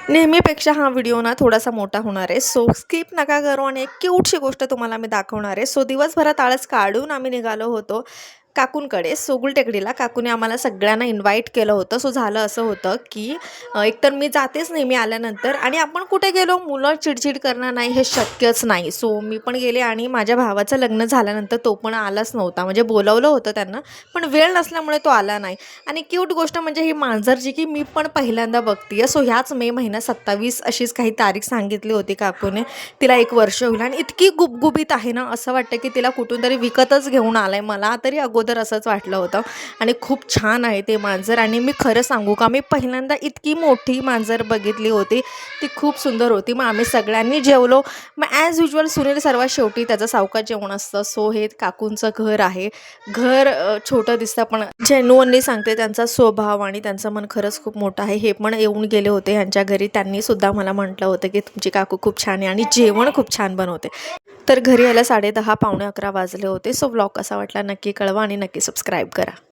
नेहमीपेक्षा हा व्हिडिओ ना थोडासा मोठा होणार आहे. सो स्किप नका करू आणि एक क्यूटशी गोष्ट तुम्हाला मी दाखवणार आहे. सो दिवसभरात आळस काढून आम्ही निघालो होतो काकूंकडे सोगुल टेकडीला. काकूने आम्हाला सगळ्यांना इन्व्हाइट केलं होतं. सो झालं असं होतं की एकतर मी जातेच नेहमी आल्यानंतर आणि आपण कुठे गेलो मुलं चिडचिड करणार नाही हे शक्यच नाही. सो मी पण गेले आणि माझ्या भावाचं लग्न झाल्यानंतर तो पण आलाच नव्हता. म्हणजे बोलावलं होतं त्यांना पण वेळ नसल्यामुळे तो आला नाही. आणि क्यूट गोष्ट म्हणजे ही मांजर जी की मी पण पहिल्यांदा बघते. सो ह्याच मे महिन्यात 27 अशीच काही तारीख सांगितली होती काकूने. तिला 1 वर्ष होईल आणि इतकी गुबगुबीत आहे ना, असं वाटतं की तिला कुठून तरी विकतच घेऊन आलंय. मला तरी अगोदर असंच वाटलं होतं आणि खूप छान आहे ते मांजर. आणि मी खरं सांगू का, मी पहिल्यांदा इतकी मोठी मांजर बघितली होती, ती खूप सुंदर होती. मग आम्ही सगळ्यांनी जेवलो. मग ॲज युजल सुनील सर्वात शेवटी त्याचं सावकाश जेवण असतं. सो हे काकूंचं घर आहे. घर छोटं दिसतं पण जेन्युइनली सांगते त्यांचा स्वभाव आणि त्यांचं मन खरंच खूप मोठं आहे. हे पण येऊन गेले होते ह्यांच्या घरी. त्यांनी सुद्धा मला म्हटलं होतं की तुमची काकू खूप छान आहे आणि जेवण खूप छान बनवते. तर घरी यायला 10:30 पावणे 11 वाजले होते. सो व्लॉग कसा वाटला नक्की कळवा आणि नक्की सबस्क्राईब करा.